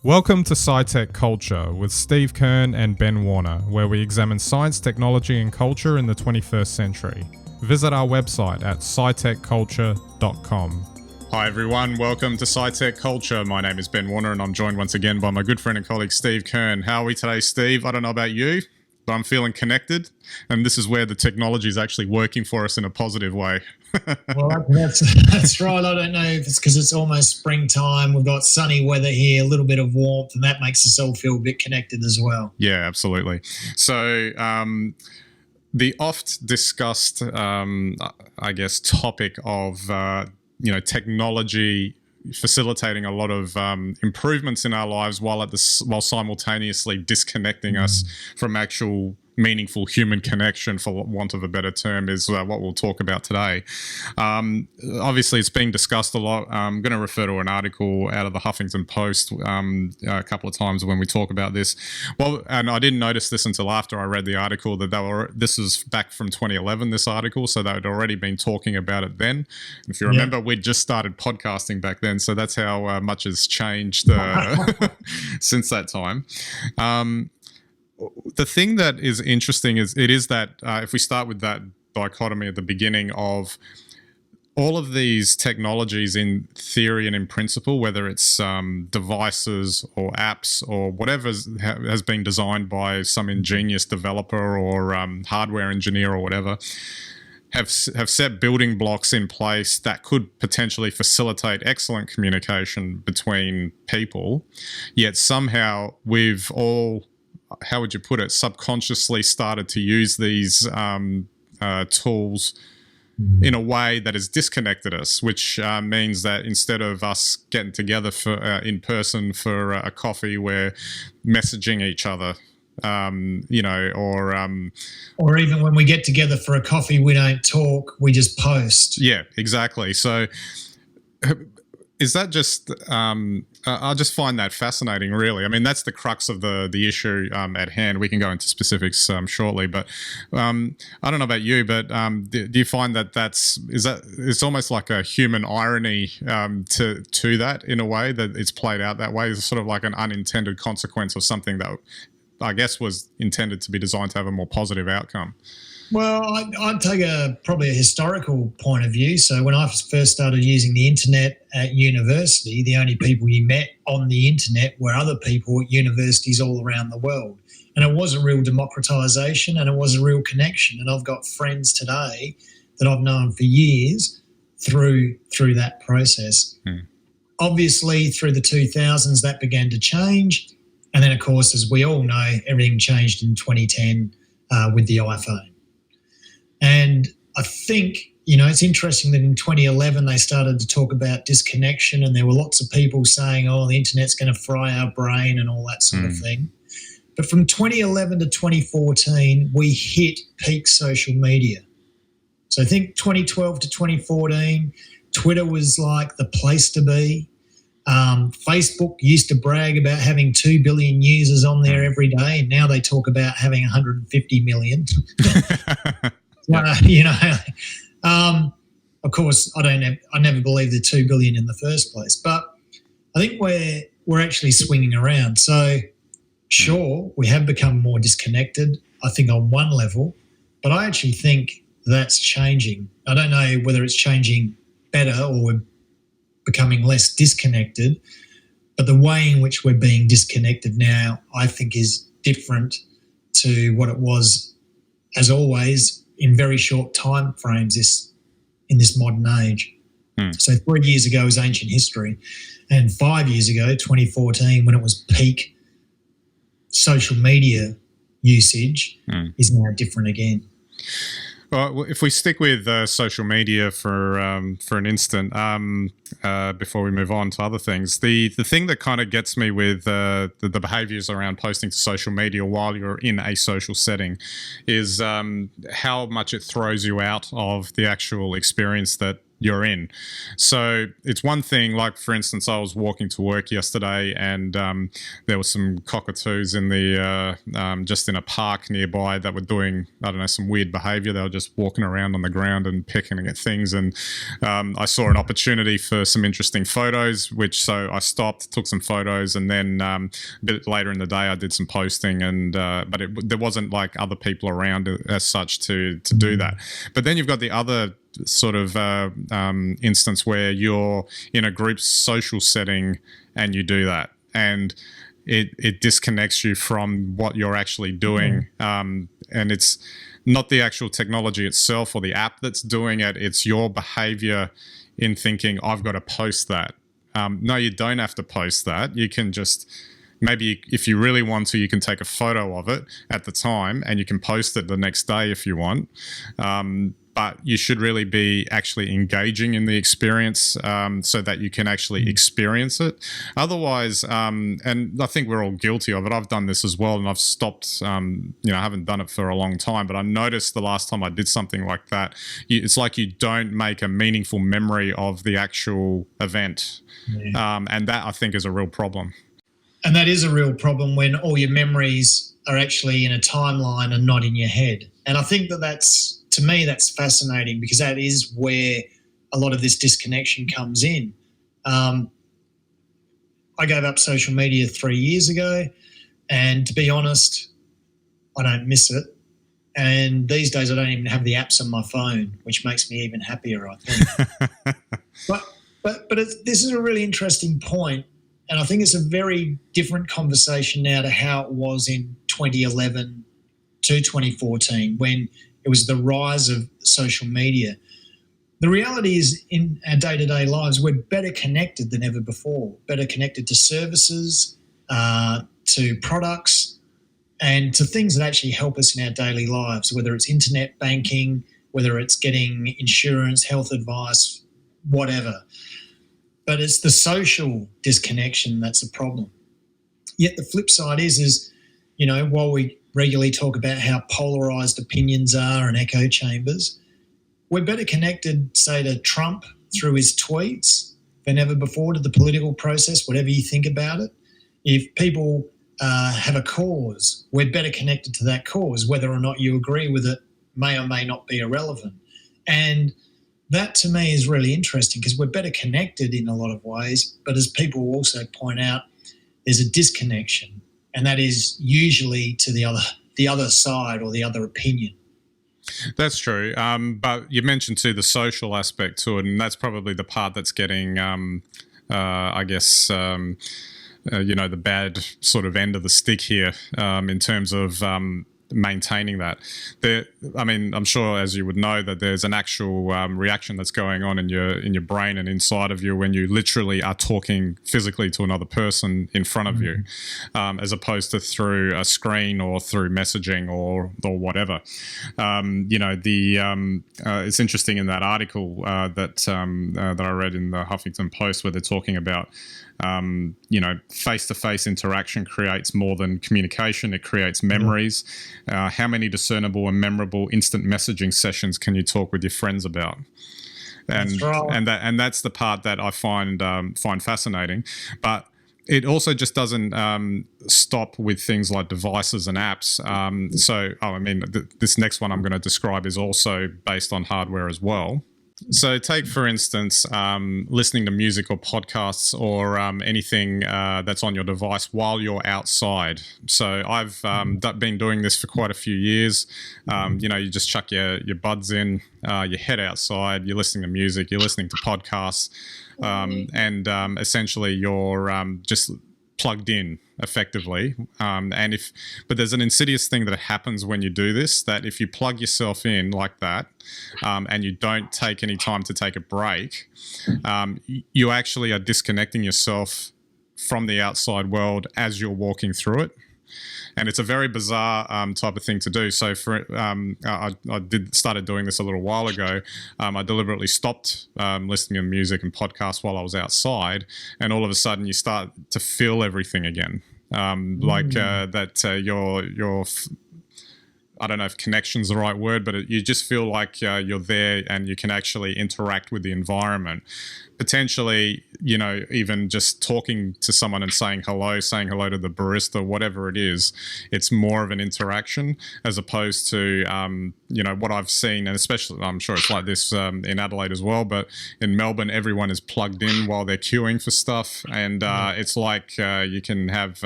Welcome to SciTech Culture with Steve Kern and Ben Warner, where we examine science, technology, and culture in the 21st century. Visit our website at scitechculture.com. Hi everyone, welcome to SciTech Culture. My name is Ben Warner and I'm joined once again by my good friend and colleague Steve Kern. How are we today, Steve? I don't know about you, but I'm feeling connected, and this is where the technology is actually working for us in a positive way. Well, that's right. I don't know if it's because it's almost springtime. We've got sunny weather here, a little bit of warmth, and that makes us all feel a bit connected as well. Yeah, absolutely. So the oft discussed, topic of technology facilitating a lot of improvements in our lives while simultaneously disconnecting us from actual meaningful human connection, for want of a better term, is what we'll talk about today. Obviously, it's being discussed a lot. I'm going to refer to an article out of the Huffington Post a couple of times when we talk about this. Well, and I didn't notice this until after I read the article that this is back from 2011, this article, so they had already been talking about it then. If you remember, we'd just started podcasting back then, so that's how much has changed since that time. The thing that is interesting is that if we start with that dichotomy at the beginning of all of these technologies in theory and in principle, whether it's devices or apps or whatever has been designed by some ingenious developer or hardware engineer or whatever, have set building blocks in place that could potentially facilitate excellent communication between people, yet somehow we've all, how would you put it, subconsciously started to use these tools in a way that has disconnected us, which means that instead of us getting together in person for a coffee, we're messaging each other, or even when we get together for a coffee, we don't talk, we just post. Yeah, exactly. So is that just I just find that fascinating, really. I mean, that's the crux of the issue at hand. We can go into specifics shortly, but I don't know about you, but do you find that it's almost like a human irony to that, in a way, that it's played out that way? It's sort of like an unintended consequence of something that I guess was intended to be designed to have a more positive outcome. Well, I'd take probably a historical point of view. So when I first started using the internet at university, the only people you met on the internet were other people at universities all around the world. And it was a real democratization and it was a real connection. And I've got friends today that I've known for years through that process. Obviously, through the 2000s, that began to change. And then, of course, as we all know, everything changed in 2010 with the iPhone. And I think, it's interesting that in 2011 they started to talk about disconnection, and there were lots of people saying, the internet's going to fry our brain and all that sort of thing. But from 2011 to 2014, we hit peak social media. So I think 2012 to 2014, Twitter was like the place to be. Facebook used to brag about having 2 billion users on there every day, and now they talk about having 150 million. Of course, I never believed the 2 billion in the first place, but I think we're actually swinging around. So sure, we have become more disconnected, I think, on one level, but I actually think that's changing. I don't know whether it's changing better or we're becoming less disconnected, but the way in which we're being disconnected now, I think, is different to what it was, as always, in very short time frames in this modern age. So 3 years ago was ancient history, and 5 years ago, 2014, when it was peak social media usage, is now different again. Well, if we stick with social media for an instant, before we move on to other things, the thing that kind of gets me with the behaviours around posting to social media while you're in a social setting is how much it throws you out of the actual experience that you're in. So it's one thing, like for instance, I was walking to work yesterday, and there were some cockatoos in the just in a park nearby that were doing, I don't know, some weird behaviour. They were just walking around on the ground and picking at things, and I saw an opportunity for some interesting photos, so I stopped, took some photos, and then a bit later in the day I did some posting, and but there wasn't like other people around as such to do that. But then you've got the other sort of instance where you're in a group social setting and you do that, and it disconnects you from what you're actually doing. And it's not the actual technology itself or the app that's doing it, it's your behavior in thinking, I've got to post that. No, you don't have to post that. You can just, maybe if you really want to, you can take a photo of it at the time and you can post it the next day if you want. But you should really be actually engaging in the experience so that you can actually experience it. Otherwise, and I think we're all guilty of it. I've done this as well, and I've stopped, I haven't done it for a long time, but I noticed the last time I did something like that, it's like you don't make a meaningful memory of the actual event. And that, I think, is a real problem. And that is a real problem when all your memories are actually in a timeline and not in your head. And I think to me, that's fascinating, because that is where a lot of this disconnection comes in. I gave up social media 3 years ago, and to be honest, I don't miss it. And these days I don't even have the apps on my phone, which makes me even happier, I think. but this is a really interesting point, and I think it's a very different conversation now to how it was in 2011 to 2014 when it was the rise of social media. The reality is, in our day-to-day lives, we're better connected than ever before, better connected to services, to products, and to things that actually help us in our daily lives, whether it's internet banking, whether it's getting insurance, health advice, whatever. But it's the social disconnection that's a problem. Yet the flip side is, while we regularly talk about how polarised opinions are and echo chambers, we're better connected, say, to Trump through his tweets than ever before, to the political process, whatever you think about it. If people have a cause, we're better connected to that cause. Whether or not you agree with it may or may not be irrelevant. And that, to me, is really interesting, because we're better connected in a lot of ways, but as people also point out, there's a disconnection, and that is usually to the other side or the other opinion. That's true. But you mentioned too the social aspect to it, and that's probably the part that's getting, the bad sort of end of the stick here in terms of maintaining that. I'm sure, as you would know, that there's an actual reaction that's going on in your brain and inside of you when you literally are talking physically to another person in front of you, as opposed to through a screen or through messaging or whatever. It's interesting in that article that I read in the Huffington Post, where they're talking about face-to-face interaction creates more than communication. It creates memories. How many discernible and memorable instant messaging sessions can you talk with your friends about? And that's right. and that's the part that I find fascinating. But it also just doesn't stop with things like devices and apps. This next one I'm going to describe is also based on hardware as well. So take, for instance, listening to music or podcasts or anything that's on your device while you're outside. So I've been doing this for quite a few years. You just chuck your buds in, you head outside, you're listening to music, you're listening to podcasts, and essentially you're just plugged in effectively. But there's an insidious thing that happens when you do this, that if you plug yourself in like that and you don't take any time to take a break, you actually are disconnecting yourself from the outside world as you're walking through it. And it's a very bizarre type of thing to do. So I started doing this a little while ago. I deliberately stopped listening to music and podcasts while I was outside, and all of a sudden you start to feel everything again, I don't know if connection's the right word, but you just feel like you're there and you can actually interact with the environment. Potentially, even just talking to someone and saying hello to the barista, whatever it is, it's more of an interaction as opposed to, what I've seen, and especially I'm sure it's like this in Adelaide as well, but in Melbourne, everyone is plugged in while they're queuing for stuff. And it's like you can have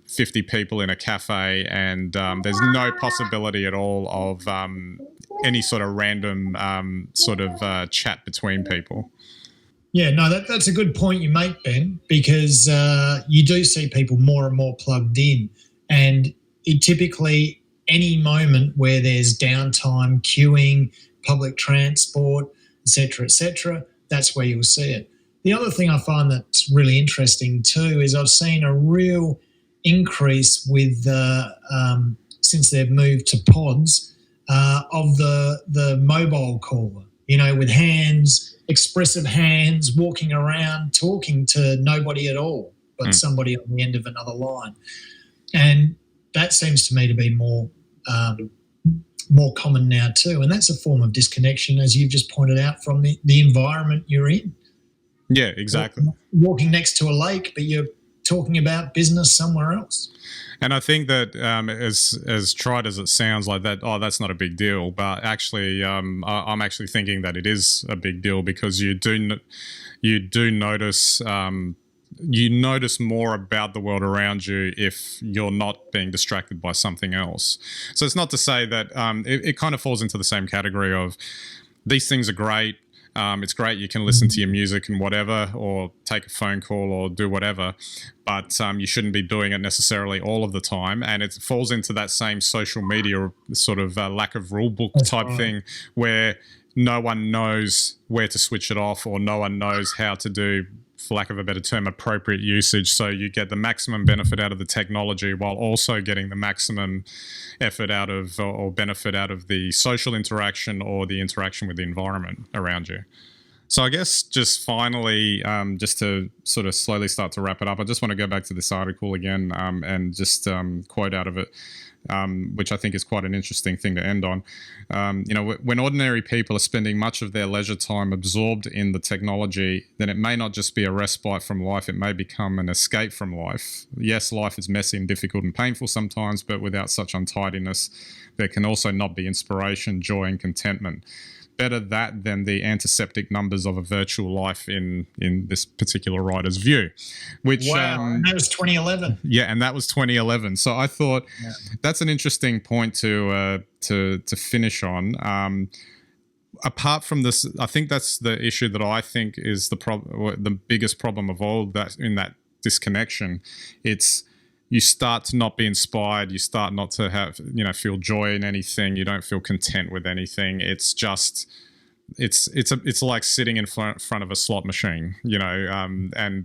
50 people in a cafe, and there's no possibility at all of any sort of random chat between people. Yeah, no, that's a good point you make, Ben, because you do see people more and more plugged in, and it typically any moment where there's downtime, queuing, public transport, etc., that's where you'll see it. The other thing I find that's really interesting too is I've seen a real increase with since they've moved to pods of the mobile caller, with hands, expressive hands, walking around, talking to nobody at all, but somebody on the end of another line. And that seems to me to be more common now too. And that's a form of disconnection, as you've just pointed out, from the environment you're in. Yeah, exactly. Walking next to a lake, but you're talking about business somewhere else. And I think that as trite as it sounds like that, that's not a big deal. But actually, I'm actually thinking that it is a big deal, because you do notice you notice more about the world around you if you're not being distracted by something else. So it's not to say that it kind of falls into the same category of these things are great. It's great you can listen to your music and whatever, or take a phone call or do whatever, but you shouldn't be doing it necessarily all of the time. And it falls into that same social media sort of lack of rule book type thing, where no one knows where to switch it off, or no one knows how to do, for lack of a better term, appropriate usage. So you get the maximum benefit out of the technology while also getting the maximum effort out of or benefit out of the social interaction or the interaction with the environment around you. So I guess just finally, just to sort of slowly start to wrap it up, I just want to go back to this article again and just quote out of it, which I think is quite an interesting thing to end on. When ordinary people are spending much of their leisure time absorbed in the technology, then it may not just be a respite from life, it may become an escape from life. Yes, life is messy and difficult and painful sometimes, but without such untidiness, there can also not be inspiration, joy, and contentment. Better that than the antiseptic numbers of a virtual life in this particular writer's view. Which and that was 2011. Yeah, and that was 2011. So I thought that's an interesting point to finish on. Apart from this, I think that's the issue that I think is the biggest problem of all that in that disconnection. It's you start to not be inspired. You start not to have, feel joy in anything. You don't feel content with anything. It's just, it's like sitting in front of a slot machine, and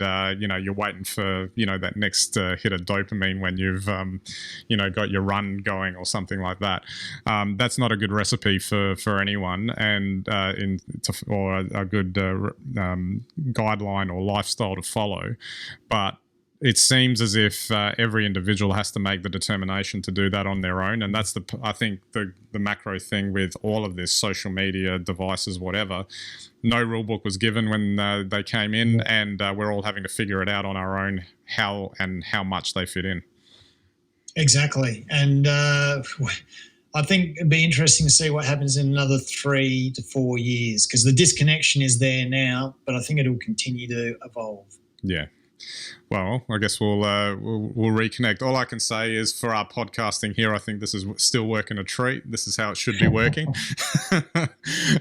you're waiting for, that next hit of dopamine when you've, got your run going or something like that. That's not a good recipe for anyone, and or a good guideline or lifestyle to follow, but it seems as if every individual has to make the determination to do that on their own. And that's I think the macro thing with all of this, social media, devices, whatever. No rule book was given when they came in, and we're all having to figure it out on our own, how much they fit in. Exactly. And I think it'd be interesting to see what happens in another 3 to 4 years, because the disconnection is there now, but I think it'll continue to evolve. Yeah. Well, I guess we'll reconnect. All I can say is, for our podcasting here, I think this is still working a treat. This is how it should be working.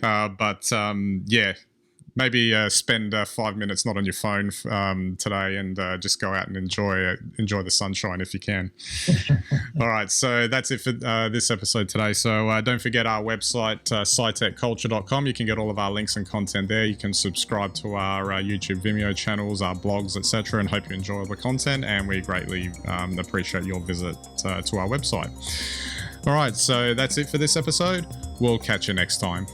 But maybe spend 5 minutes not on your phone today, and just go out and enjoy the sunshine if you can. All right, so that's it for this episode today. So don't forget our website, scitechculture.com. You can get all of our links and content there. You can subscribe to our YouTube, Vimeo channels, our blogs, etc. And hope you enjoy the content, and we greatly appreciate your visit to our website. All right, so that's it for this episode. We'll catch you next time.